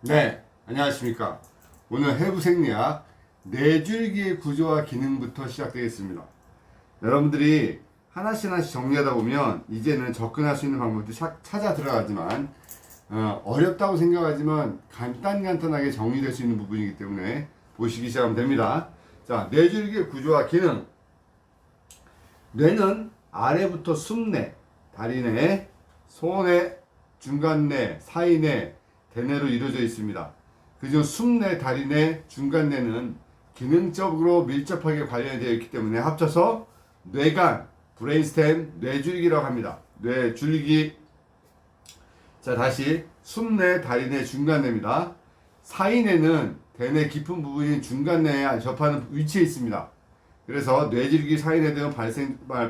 네, 안녕하십니까. 오늘 해부생리학 뇌줄기의 구조와 기능부터 시작되겠습니다. 여러분들이 하나씩 하나씩 정리하다 보면 이제는 접근할 수 있는 방법도 찾아 들어가지만 어렵다고 생각하지만 간단하게 정리될 수 있는 부분이기 때문에 보시기 시작하면 됩니다. 자, 뇌줄기의 구조와 기능. 뇌는 아래부터 숨내, 다리내, 소내, 중간내, 사이내, 대뇌로 이루어져 있습니다. 그중 숨내, 다리내, 중간내는 기능적으로 밀접하게 관련되어 있기 때문에 합쳐서 뇌간, 브레인스템, 뇌줄기라고 합니다. 뇌줄기. 자, 다시 숨내, 다리내, 중간내입니다. 사이내는 대뇌 깊은 부분인 중간내에 접하는 위치에 있습니다. 그래서 뇌줄기, 사이내 등은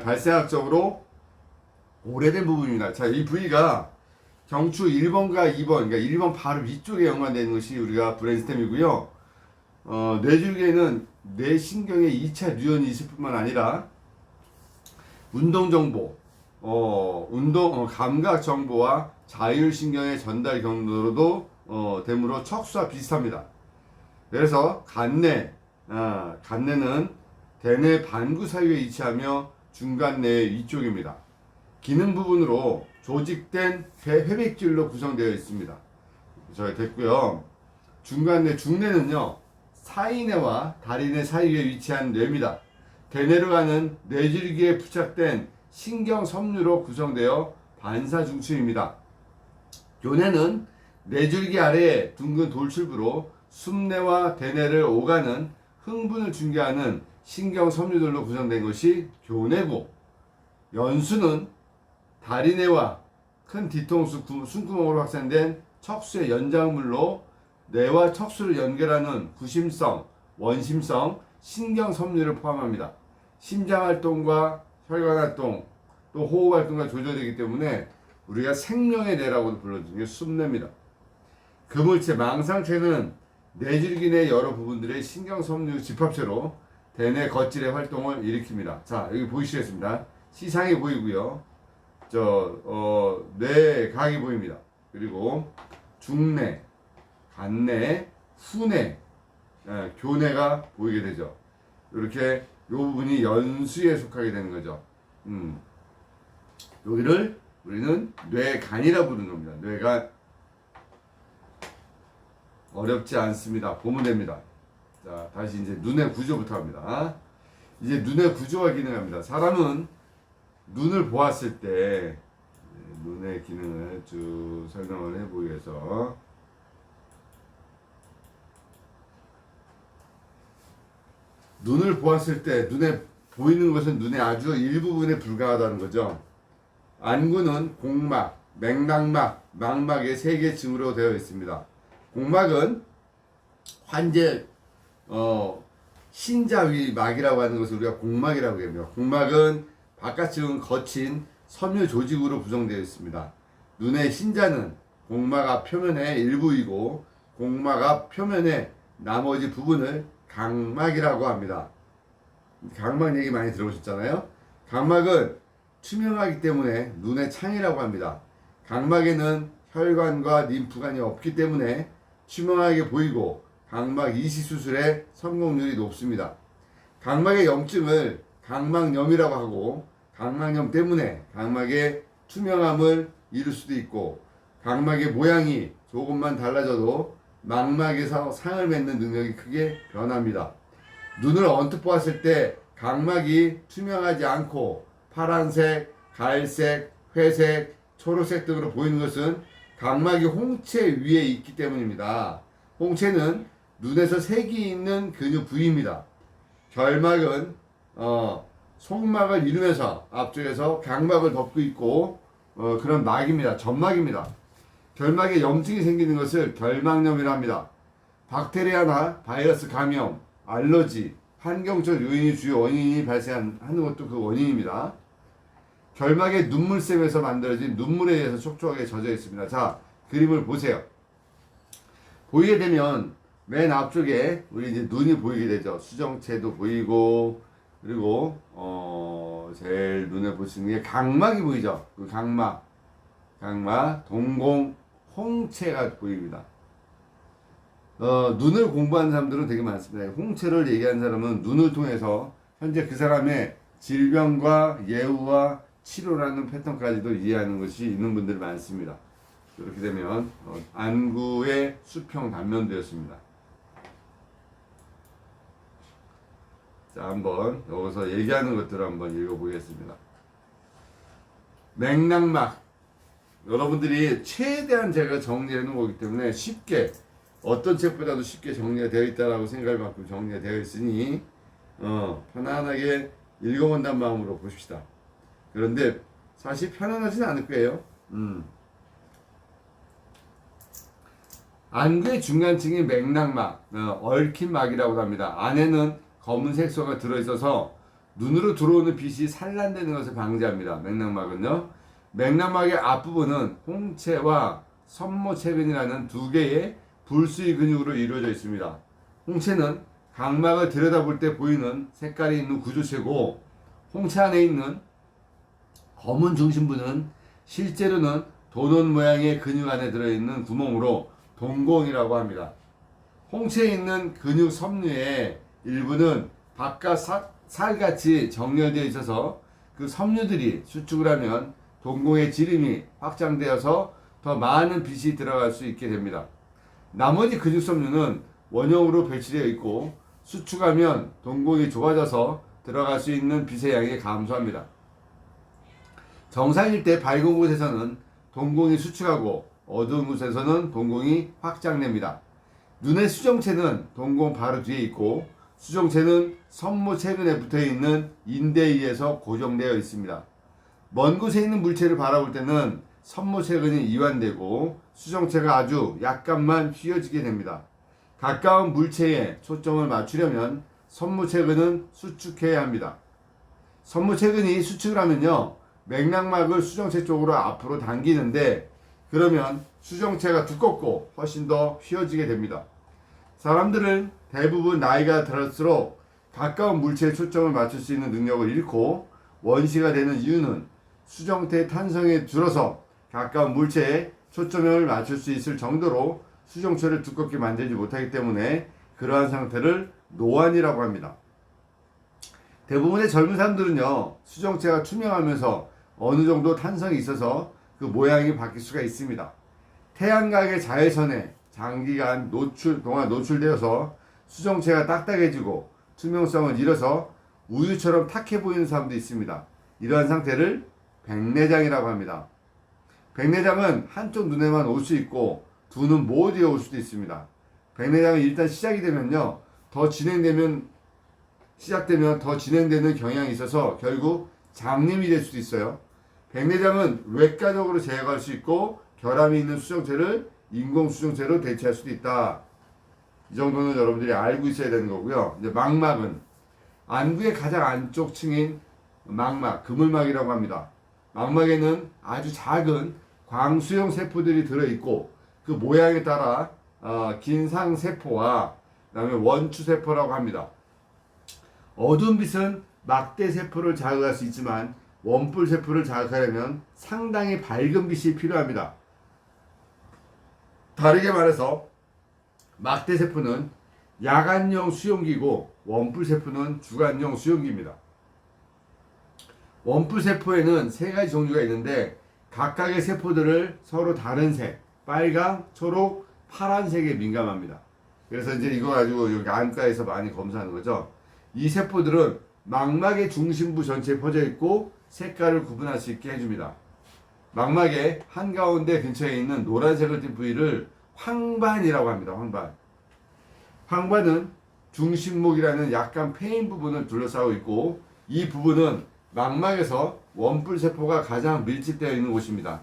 발생학적으로 오래된 부분입니다. 자, 이 부위가 경추 1번과 2번, 그러니까 1번 바로 위쪽에 연관되는 것이 우리가 브레인스템이고요. 뇌줄기에는 뇌신경의 2차 뉴런이 있을 뿐만 아니라 운동 정보, 감각 정보와 자율신경의 전달 경로로도 되므로 척수와 비슷합니다. 그래서 간내는 대뇌 반구 사이에 위치하며 중간뇌의 위쪽입니다. 기능 부분으로 조직된 회백질로 구성되어 있습니다. 저 됐고요. 중뇌는요, 사이뇌와 다리뇌 사이에 위치한 뇌입니다. 대뇌로 가는 뇌줄기에 부착된 신경 섬유로 구성되어 반사중추입니다. 교뇌는 뇌줄기 아래에 둥근 돌출부로 숨뇌와 대뇌를 오가는 흥분을 중개하는 신경 섬유들로 구성된 것이 교뇌고, 연수는 다리뇌와 큰 뒤통수 숨구멍으로 확산된 척수의 연장물로 뇌와 척수를 연결하는 구심성, 원심성, 신경 섬유를 포함합니다. 심장활동과 혈관활동, 또 호흡활동과 조절되기 때문에 우리가 생명의 뇌라고도 불러주는 게 숨뇌입니다. 그물체, 망상체는 뇌줄기 내 여러 부분들의 신경 섬유 집합체로 대뇌 겉질의 활동을 일으킵니다. 자, 여기 보이시겠습니다. 시상이 보이고요. 뇌각이 보입니다. 그리고 중뇌, 간뇌, 후뇌, 교뇌가 보이게 되죠. 이렇게 이 부분이 연수에 속하게 되는 거죠. 여기를 우리는 뇌간이라 부르는 겁니다. 뇌간. 어렵지 않습니다. 보면 됩니다. 자, 다시 이제 눈의 구조부터 합니다. 이제 눈의 구조와 기능합니다. 사람은 눈을 보았을 때 눈의 기능을 쭉 설명을 해보기 위해서 눈을 보았을 때 눈에 보이는 것은 눈의 아주 일부분에 불과하다는 거죠. 안구는 공막, 맥락막, 망막의 세 개 층으로 되어 있습니다. 공막은 환제 신자위막이라고 하는 것을 우리가 공막이라고 합니다. 공막은 바깥층은 거친 섬유 조직으로 구성되어 있습니다. 눈의 신자는 공막 앞 표면의 일부이고 공막 앞 표면의 나머지 부분을 각막이라고 합니다. 각막 얘기 많이 들어보셨잖아요. 각막은 투명하기 때문에 눈의 창이라고 합니다. 각막에는 혈관과 림프관이 없기 때문에 투명하게 보이고 각막 이식 수술의 성공률이 높습니다. 각막의 염증을 각막염이라고 하고 각막염 때문에 각막의 투명함을 이룰 수도 있고 각막의 모양이 조금만 달라져도 망막에서 상을 맺는 능력이 크게 변합니다. 눈을 언뜻 보았을 때 각막이 투명하지 않고 파란색, 갈색, 회색, 초록색 등으로 보이는 것은 각막이 홍채 위에 있기 때문입니다. 홍채는 눈에서 색이 있는 근육 부위입니다. 결막은 속막을 이루면서 앞쪽에서 각막을 덮고 있고 그런 막입니다. 점막입니다. 결막에 염증이 생기는 것을 결막염이라 합니다. 박테리아나 바이러스 감염, 알러지, 환경적 요인이 주요 원인이 발생하는 것도 그 원인입니다. 결막의 눈물샘에서 만들어진 눈물에 의해서 촉촉하게 젖어 있습니다. 자, 그림을 보세요. 보이게 되면 맨 앞쪽에 우리 이제 눈이 보이게 되죠. 수정체도 보이고 그리고 제일 눈에 보시는 게 각막이 보이죠. 그 각막 동공 홍채가 보입니다. 눈을 공부하는 사람들은 되게 많습니다. 홍채를 얘기하는 사람은 눈을 통해서 현재 그 사람의 질병과 예후와 치료라는 패턴까지도 이해하는 것이 있는 분들이 많습니다. 이렇게 되면 안구의 수평 단면되었습니다. 자, 한번 여기서 얘기하는 것들을 한번 읽어보겠습니다. 맥락막. 여러분들이 최대한 제가 정리해 놓은 거기 때문에 쉽게 어떤 책보다도 쉽게 정리가 되어 있다라고 생각할 만큼 정리가 되어 있으니 편안하게 읽어본다는 마음으로 보십시다. 그런데 사실 편안하진 않을 거예요. 안구의 중간층이 맥락막, 얽힌 막이라고 합니다. 안에는 검은 색소가 들어있어서 눈으로 들어오는 빛이 산란되는 것을 방지합니다. 맥락막은요. 맥락막의 앞부분은 홍채와 선모체근이라는 두 개의 불수의 근육으로 이루어져 있습니다. 홍채는 각막을 들여다볼 때 보이는 색깔이 있는 구조체고, 홍채 안에 있는 검은 중심부는 실제로는 도넛 모양의 근육 안에 들어있는 구멍으로 동공이라고 합니다. 홍채에 있는 근육 섬유의 일부는 바깥 살같이 정렬되어 있어서 그 섬유들이 수축을 하면 동공의 지름이 확장되어서 더 많은 빛이 들어갈 수 있게 됩니다. 나머지 근육 섬유는 원형으로 배치되어 있고 수축하면 동공이 좁아져서 들어갈 수 있는 빛의 양이 감소합니다. 정상일 때 밝은 곳에서는 동공이 수축하고 어두운 곳에서는 동공이 확장됩니다. 눈의 수정체는 동공 바로 뒤에 있고 수정체는 선모체근에 붙어있는 인대에 의해서 고정되어 있습니다. 먼 곳에 있는 물체를 바라볼 때는 선모체근이 이완되고 수정체가 아주 약간만 휘어지게 됩니다. 가까운 물체에 초점을 맞추려면 선모체근은 수축해야 합니다. 선모체근이 수축을 하면요, 맥락막을 수정체 쪽으로 앞으로 당기는데, 그러면 수정체가 두껍고 훨씬 더 휘어지게 됩니다. 사람들은 대부분 나이가 들을수록 가까운 물체에 초점을 맞출 수 있는 능력을 잃고 원시가 되는 이유는 수정체 탄성에 줄어서 가까운 물체에 초점을 맞출 수 있을 정도로 수정체를 두껍게 만들지 못하기 때문에 그러한 상태를 노안이라고 합니다. 대부분의 젊은 사람들은요, 수정체가 투명하면서 어느 정도 탄성이 있어서 그 모양이 바뀔 수가 있습니다. 태양광의 자외선에 장기간 동안 노출되어서 수정체가 딱딱해지고 투명성을 잃어서 우유처럼 탁해 보이는 사람도 있습니다. 이러한 상태를 백내장이라고 합니다. 백내장은 한쪽 눈에만 올 수 있고 두 눈 모두에 올 수도 있습니다. 백내장은 일단 시작이 되면요, 시작되면 더 진행되는 경향이 있어서 결국 장님이 될 수도 있어요. 백내장은 외과적으로 제거할 수 있고 결함이 있는 수정체를 인공 수정체로 대체할 수도 있다. 이 정도는 여러분들이 알고 있어야 되는 거고요. 이제 망막은 안구의 가장 안쪽 층인 망막, 그물막이라고 합니다. 망막에는 아주 작은 광수형 세포들이 들어있고 그 모양에 따라 긴상세포와 그다음에 원추세포라고 합니다. 어두운 빛은 막대세포를 자극할 수 있지만 원뿔세포를 자극하려면 상당히 밝은 빛이 필요합니다. 다르게 말해서 막대세포는 야간형 수용기고 원뿔세포는 주간형 수용기입니다. 원뿔세포에는 세 가지 종류가 있는데 각각의 세포들을 서로 다른 색, 빨강, 초록, 파란색에 민감합니다. 그래서 이제 이거 가지고 여기 안과에서 많이 검사하는 거죠. 이 세포들은 망막의 중심부 전체에 퍼져 있고 색깔을 구분할 수 있게 해줍니다. 망막의 한가운데 근처에 있는 노란색을 띤 부위를 황반이라고 합니다. 황반은 중심목이라는 약간 패인 부분을 둘러싸고 있고 이 부분은 망막에서 원뿔세포가 가장 밀집되어 있는 곳입니다.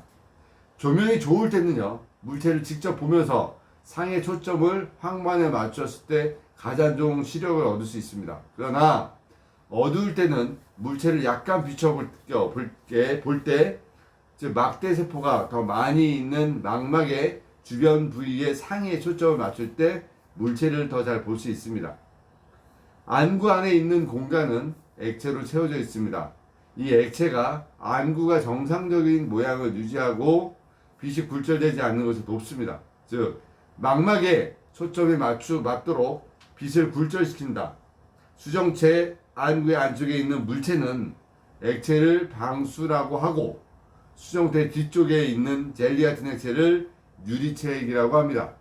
조명이 좋을 때는요, 물체를 직접 보면서 상의 초점을 황반에 맞췄을 때 가장 좋은 시력을 얻을 수 있습니다. 그러나 어두울 때는 물체를 약간 비춰볼 때 즉 막대세포가 더 많이 있는 망막의 주변 부위에 상에 초점을 맞출 때 물체를 더 잘 볼 수 있습니다. 안구 안에 있는 공간은 액체로 채워져 있습니다. 이 액체가 안구가 정상적인 모양을 유지하고 빛이 굴절되지 않는 것을 돕습니다. 즉 망막에 초점이 맞도록 빛을 굴절시킨다. 수정체 안구의 안쪽에 있는 물체는 액체를 방수라고 하고 수정체 뒤쪽에 있는 젤리 같은 액체를 유리체액이라고 합니다.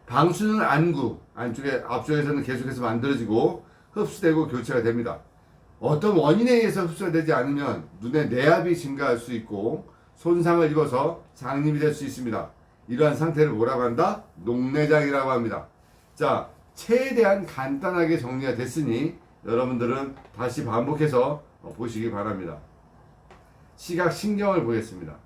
방수는 안구 안쪽에 앞쪽에서는 계속해서 만들어지고 흡수되고 교체가 됩니다. 어떤 원인에 의해서 흡수가 되지 않으면 눈의 내압이 증가할 수 있고 손상을 입어서 장님이 될 수 있습니다. 이러한 상태를 뭐라고 한다? 녹내장이라고 합니다. 자, 체에 대한 간단하게 정리가 됐으니 여러분들은 다시 반복해서 보시기 바랍니다. 시각신경을 보겠습니다.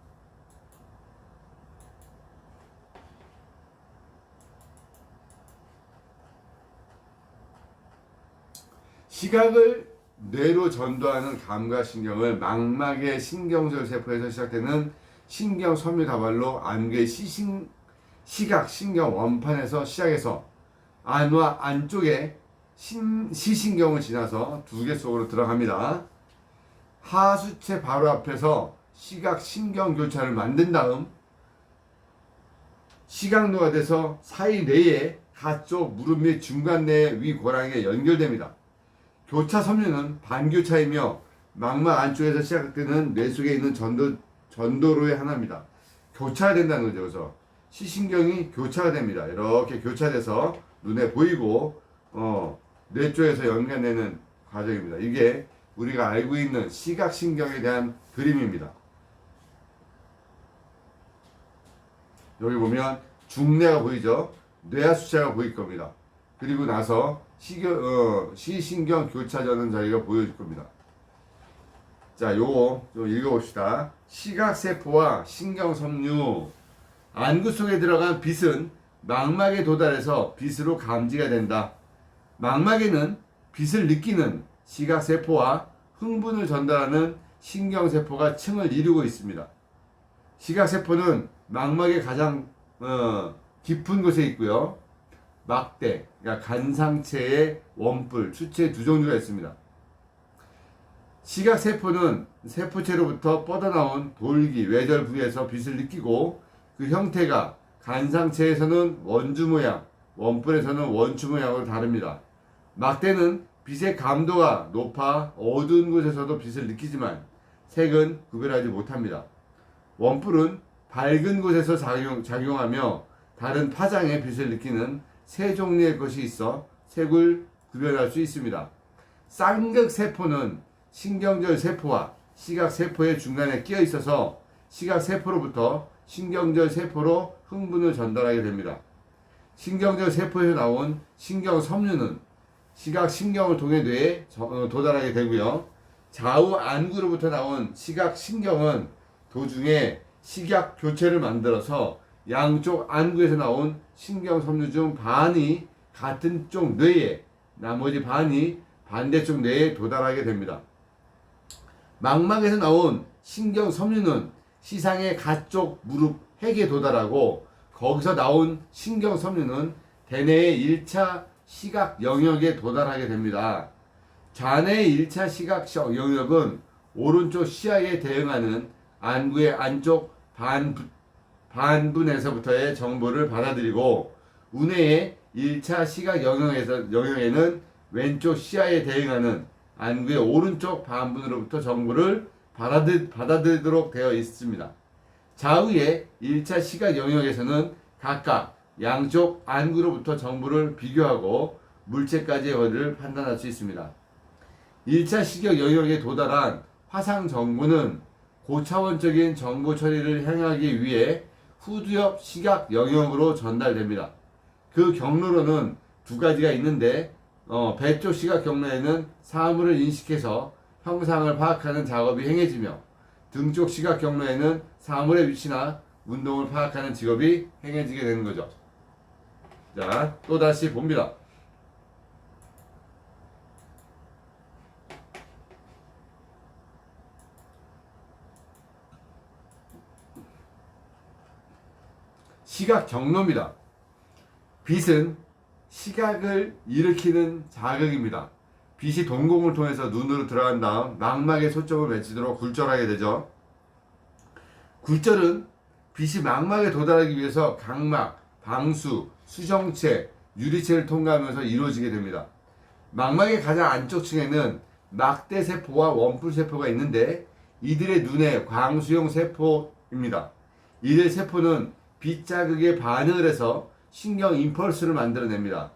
시각을 뇌로 전도하는 감각신경을 망막의 신경절 세포에서 시작되는 신경 섬유 다발로 안구의 시각신경 원판에서 시작해서 안과 안쪽에 시신경을 지나서 두 개 속으로 들어갑니다. 하수체 바로 앞에서 시각신경 교차를 만든 다음 시각노가 돼서 사이 뇌의 가쪽 무릎 및 중간 뇌 위 고랑에 연결됩니다. 교차 섬유는 반교차이며 망막 안쪽에서 시작되는 뇌 속에 있는 전도로의 하나입니다. 교차가 된다는 거죠. 그래서 시신경이 교차가 됩니다. 이렇게 교차돼서 눈에 보이고 뇌 쪽에서 연결되는 과정입니다. 이게 우리가 알고 있는 시각신경에 대한 그림입니다. 여기 보면 중뇌가 보이죠. 뇌하수체가 보일 겁니다. 그리고 나서 시신경 교차되는 자리가 보여질 겁니다. 자, 요거 좀 읽어봅시다. 시각세포와 신경섬유. 안구 속에 들어간 빛은 망막에 도달해서 빛으로 감지가 된다. 망막에는 빛을 느끼는 시각세포와 흥분을 전달하는 신경세포가 층을 이루고 있습니다. 시각세포는 망막의 가장 깊은 곳에 있고요. 막대, 그러니까 간상체의 원뿔, 추체 두 종류가 있습니다. 시각세포는 세포체로부터 뻗어나온 돌기, 외절 부위에서 빛을 느끼고 그 형태가 간상체에서는 원주 모양, 원뿔에서는 원추 모양으로 다릅니다. 막대는 빛의 감도가 높아 어두운 곳에서도 빛을 느끼지만 색은 구별하지 못합니다. 원뿔은 밝은 곳에서 작용하며 다른 파장의 빛을 느끼는 세 종류의 것이 있어 색을 구별할 수 있습니다. 쌍극세포는 신경절 세포와 시각세포의 중간에 끼어 있어서 시각세포로부터 신경절 세포로 흥분을 전달하게 됩니다. 신경절 세포에서 나온 신경섬유는 시각신경을 통해 뇌에 도달하게 되고요. 좌우 안구로부터 나온 시각신경은 도중에 시각교체를 만들어서 양쪽 안구에서 나온 신경섬유 중 반이 같은 쪽 뇌에, 나머지 반이 반대쪽 뇌에 도달하게 됩니다. 망막에서 나온 신경섬유는 시상의 가쪽 무릎 핵에 도달하고 거기서 나온 신경섬유는 대뇌의 1차 시각 영역에 도달하게 됩니다. 좌뇌의 1차 시각 영역은 오른쪽 시야에 대응하는 안구의 안쪽 반분에서부터의 정보를 받아들이고 우뇌의 1차 시각 영역에는 왼쪽 시야에 대응하는 안구의 오른쪽 반분으로부터 정보를 받아들이도록 되어 있습니다. 좌우의 1차 시각 영역에서는 각각 양쪽 안구로부터 정보를 비교하고 물체까지의 거리를 판단할 수 있습니다. 1차 시각 영역에 도달한 화상 정보는 고차원적인 정보 처리를 행하기 위해 후두엽 시각 영역으로 전달됩니다. 그 경로로는 두 가지가 있는데 배쪽 시각 경로에는 사물을 인식해서 형상을 파악하는 작업이 행해지며 등쪽 시각 경로에는 사물의 위치나 운동을 파악하는 직업이 행해지게 되는 거죠. 자, 또다시 봅니다. 시각 경로입니다. 빛은 시각을 일으키는 자극입니다. 빛이 동공을 통해서 눈으로 들어간 다음 망막에 초점을 맺히도록 굴절하게 되죠. 굴절은 빛이 망막에 도달하기 위해서 각막, 방수, 수정체, 유리체를 통과하면서 이루어지게 됩니다. 망막의 가장 안쪽 층에는 막대세포와 원뿔세포가 있는데 이들의 눈의 광수용 세포입니다. 이들 세포는 빛 자극에 반응을 해서 신경 임펄스를 만들어냅니다.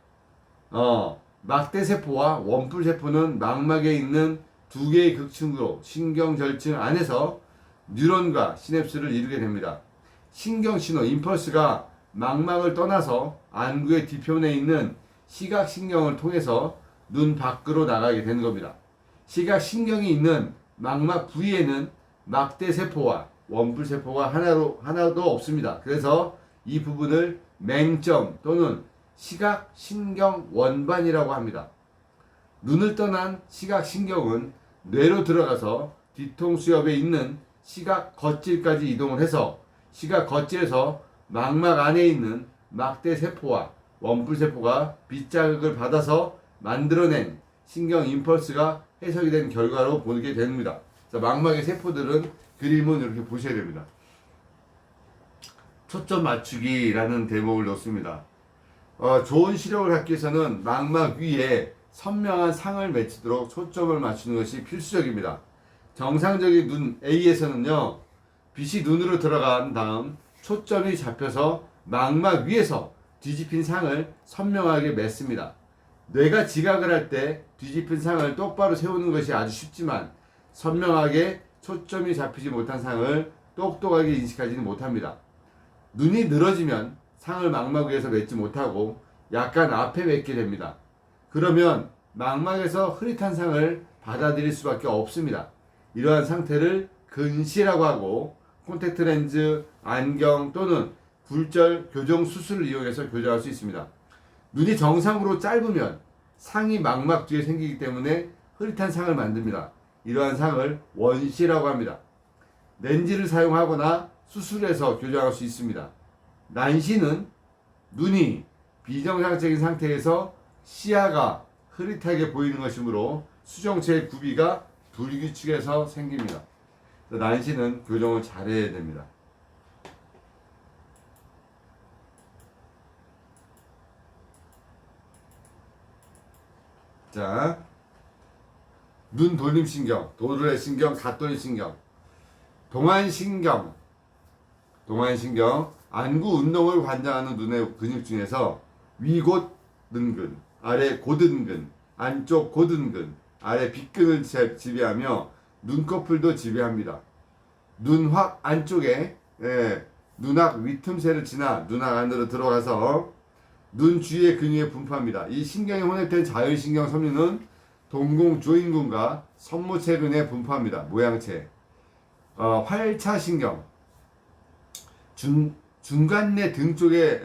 막대세포와 원뿔세포는 망막에 있는 두 개의 극층으로 신경절층 안에서 뉴런과 시냅스를 이루게 됩니다. 신경신호, 임펄스가 망막을 떠나서 안구의 뒤편에 있는 시각신경을 통해서 눈 밖으로 나가게 되는 겁니다. 시각신경이 있는 망막 부위에는 막대세포와 원뿔세포가 하나도 없습니다. 그래서 이 부분을 맹점 또는 시각신경원반이라고 합니다. 눈을 떠난 시각신경은 뇌로 들어가서 뒤통수엽에 있는 시각겉질까지 이동을 해서 시각겉질에서 망막 안에 있는 막대세포와 원뿔세포가 빛자극을 받아서 만들어낸 신경 임펄스가 해석이 된 결과로 보게 됩니다. 자, 망막의 세포들은 그림은 이렇게 보셔야 됩니다. 초점 맞추기라는 대목을 넣습니다. 좋은 시력을 갖기 위해서는 망막 위에 선명한 상을 맺히도록 초점을 맞추는 것이 필수적입니다. 정상적인 눈 A에서는요, 빛이 눈으로 들어간 다음 초점이 잡혀서 망막 위에서 뒤집힌 상을 선명하게 맺습니다. 뇌가 지각을 할 때 뒤집힌 상을 똑바로 세우는 것이 아주 쉽지만 선명하게 초점이 잡히지 못한 상을 똑똑하게 인식하지는 못합니다. 눈이 늘어지면 상을 망막 위에서 맺지 못하고 약간 앞에 맺게 됩니다. 그러면 망막에서 흐릿한 상을 받아들일 수밖에 없습니다. 이러한 상태를 근시라고 하고 콘택트 렌즈, 안경 또는 굴절 교정 수술을 이용해서 교정할 수 있습니다. 눈이 정상으로 짧으면 상이 망막 뒤에 생기기 때문에 흐릿한 상을 만듭니다. 이러한 상을 원시라고 합니다. 렌즈를 사용하거나 수술해서 교정할 수 있습니다. 난시는 눈이 비정상적인 상태에서 시야가 흐릿하게 보이는 것이므로 수정체의 구비가 불규칙해서 생깁니다. 난시는 교정을 잘해야 됩니다. 자, 눈 돌림신경, 도르래신경, 갓돌림신경, 동안신경, 안구 운동을 관장하는 눈의 근육 중에서 위곶등근, 아래 고등근, 안쪽 고등근, 아래 빗근을 지배하며 눈꺼풀도 지배합니다. 눈확 안쪽에 눈악 위틈새를 지나 눈악 안으로 들어가서 눈 주위의 근육에 분포합니다. 이 신경에 혼합된 자율신경 섬유는 동공조인근과 선모체근에 분포합니다. 모양체. 활차신경. 중간내 등 쪽에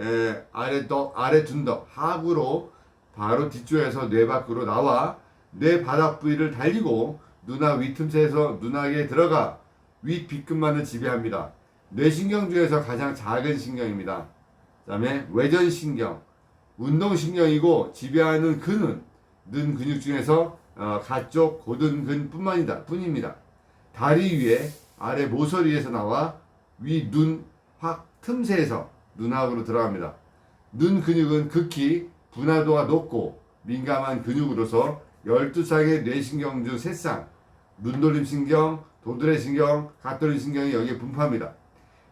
아래 둔덕 하구로 바로 뒤쪽에서 뇌 밖으로 나와 뇌 바닥 부위를 달리고 눈악 위틈새에서 눈악에 들어가 윗 빗근만을 지배합니다. 뇌신경 중에서 가장 작은 신경입니다. 그 다음에 외전신경. 운동신경이고 지배하는 근은 눈 근육 중에서 가쪽 고등근 뿐입니다. 다리 위에 아래 모서리에서 나와 위 눈 확 틈새에서 눈학으로 들어갑니다. 눈 근육은 극히 분화도가 높고 민감한 근육으로서 12쌍의 뇌신경 중 3쌍, 눈돌림신경, 도드래신경, 갓돌림신경이 여기에 분포합니다.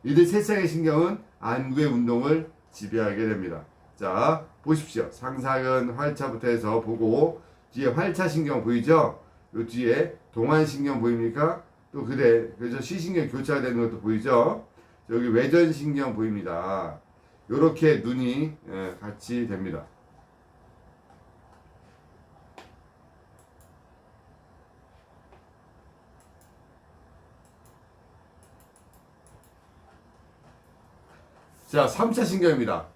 이들 3쌍의 신경은 안구의 운동을 지배하게 됩니다. 자, 보십시오. 상사근 활차부터 해서 보고 뒤에 활차신경 보이죠? 요 뒤에 동안신경 보입니까? 또 그래서 시신경 교차가 되는 것도 보이죠? 여기 외전신경 보입니다. 요렇게 눈이 같이 됩니다. 자, 3차 신경입니다.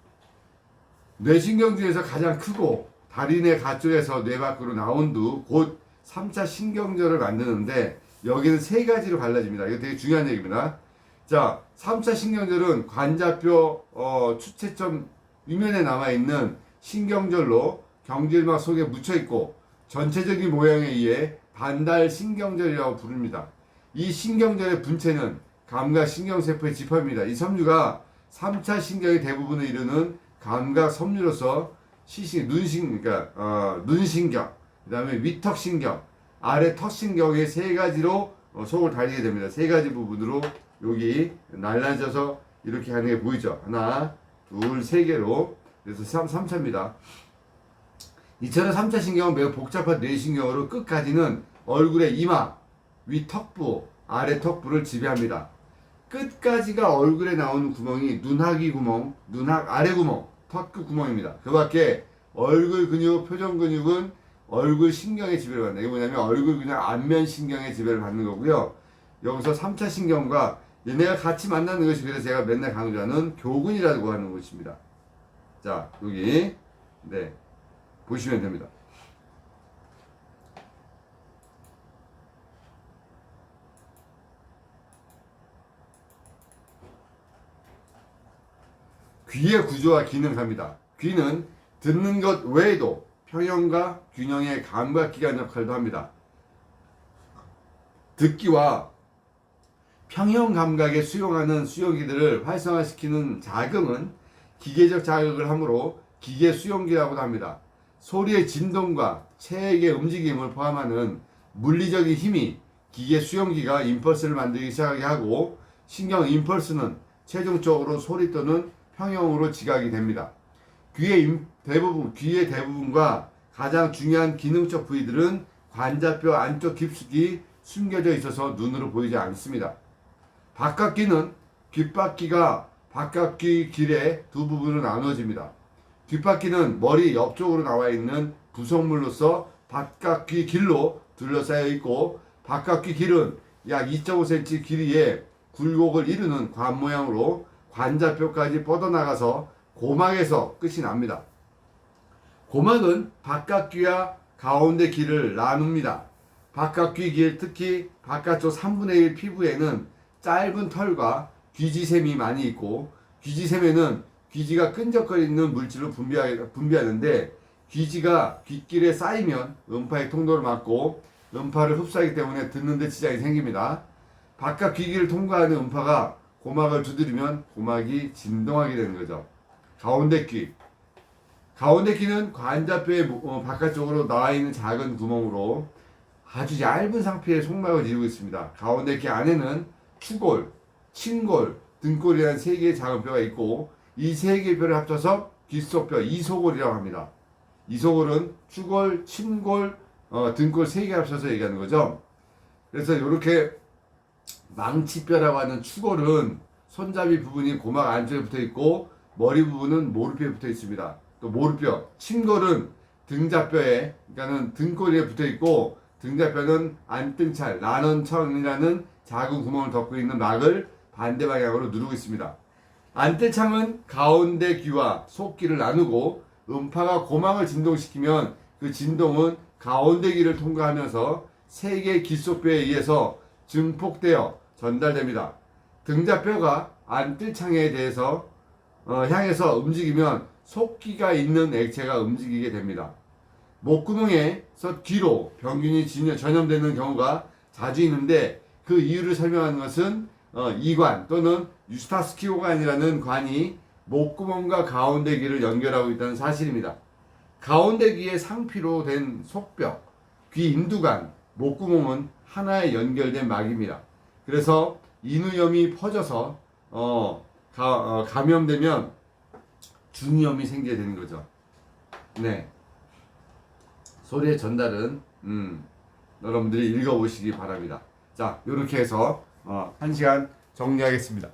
뇌신경 중에서 가장 크고 다리내 가쪽에서 뇌 밖으로 나온 두 곧 3차 신경절을 만드는데 여기는 3가지로 갈라집니다. 이거 되게 중요한 얘기입니다. 자, 3차 신경절은 관자뼈 추체점 위면에 남아있는 신경절로 경질막 속에 묻혀있고 전체적인 모양에 의해 반달신경절이라고 부릅니다. 이 신경절의 분체는 감각신경세포의 집합입니다. 이 섬유가 3차 신경의 대부분을 이루는 감각 섬유로서 시신, 그러니까 눈신경, 그다음에 위턱신경, 아래 턱신경의 세 가지로 속을 달리게 됩니다. 세 가지 부분으로 여기 날라져서 이렇게 하는 게 보이죠? 하나, 둘, 세 개로. 그래서 3차입니다. 이처럼 3차 신경은 매우 복잡한 뇌신경으로 끝까지는 얼굴의 이마, 위 턱부, 아래 턱부를 지배합니다. 끝까지가 얼굴에 나오는 구멍이 눈하기 구멍, 눈학 아래 구멍, 턱구 구멍입니다. 그 밖에 얼굴 근육, 표정 근육은 얼굴 신경의 지배를 받는다. 이게 뭐냐면 얼굴 근육 안면 신경의 지배를 받는 거고요. 여기서 3차 신경과 얘네가 같이 만나는 것이 그래서 제가 맨날 강조하는 교근이라고 하는 것입니다. 자, 여기 네 보시면 됩니다. 귀의 구조와 기능합니다. 귀는 듣는 것 외에도 평형과 균형의 감각기관 역할도 합니다. 듣기와 평형 감각에 수용하는 수용기들을 활성화시키는 자극은 기계적 자극을 하므로 기계 수용기라고도 합니다. 소리의 진동과 체액의 움직임을 포함하는 물리적인 힘이 기계 수용기가 임펄스를 만들기 시작하게 하고 신경 임펄스는 최종적으로 소리 또는 평형으로 지각이 됩니다. 귀의 대부분과 가장 중요한 기능적 부위들은 관자뼈 안쪽 깊숙이 숨겨져 있어서 눈으로 보이지 않습니다. 바깥귀는 귓바퀴가 바깥귀 길의 두 부분으로 나누어집니다. 귓바퀴는 머리 옆쪽으로 나와 있는 부속물로서 바깥귀 길로 둘러싸여 있고 바깥귀 길은 약 2.5cm 길이의 굴곡을 이루는 관 모양으로 관자뼈까지 뻗어나가서 고막에서 끝이 납니다. 고막은 바깥귀와 가운데 귀를 나눕니다. 바깥귀 길, 특히 바깥쪽 3분의 1 피부에는 짧은 털과 귀지샘이 많이 있고 귀지샘에는 귀지가 끈적거리는 물질을 분비하는데 귀지가 귓길에 쌓이면 음파의 통로를 막고 음파를 흡수하기 때문에 듣는 데 지장이 생깁니다. 바깥 귀기를 통과하는 음파가 고막을 두드리면 고막이 진동하게 되는 거죠. 가운데 귀. 가운데 귀는 관자뼈의 바깥쪽으로 나와 있는 작은 구멍으로 아주 얇은 상피의 속막을 이루고 있습니다. 가운데 귀 안에는 추골, 친골, 등골이라는 세 개의 작은 뼈가 있고 이 세 개의 뼈를 합쳐서 귓속뼈 이소골이라고 합니다. 이소골은 추골, 친골, 등골 세 개 합쳐서 얘기하는 거죠. 그래서 이렇게 망치뼈라고 하는 추골은 손잡이 부분이 고막 안쪽에 붙어 있고 머리 부분은 모르뼈에 붙어 있습니다. 또 모르뼈, 친골은 등자뼈에, 그러니까는 등골에 붙어 있고 등자뼈는 안등찰, 난원청이라는 작은 구멍을 덮고 있는 막을 반대 방향으로 누르고 있습니다. 안뜰창은 가운데 귀와 속귀를 나누고 음파가 고막을 진동시키면 그 진동은 가운데 귀를 통과하면서 세 개의 귓속뼈에 의해서 증폭되어 전달됩니다. 등자뼈가 안뜰창에 대해서 향해서 움직이면 속귀가 있는 액체가 움직이게 됩니다. 목구멍에서 뒤로 병균이 전염되는 경우가 자주 있는데 그 이유를 설명하는 것은 이관 또는 유스타스키오관이라는 관이 목구멍과 가운데 귀를 연결하고 있다는 사실입니다. 가운데 귀의 상피로 된 속뼈, 귀 인두관, 목구멍은 하나에 연결된 막입니다. 그래서 인후염이 퍼져서 감염되면 중이염이 생기게 되는 거죠. 네. 소리의 전달은 여러분들이 읽어보시기 바랍니다. 자, 이렇게 해서 1시간 정리하겠습니다.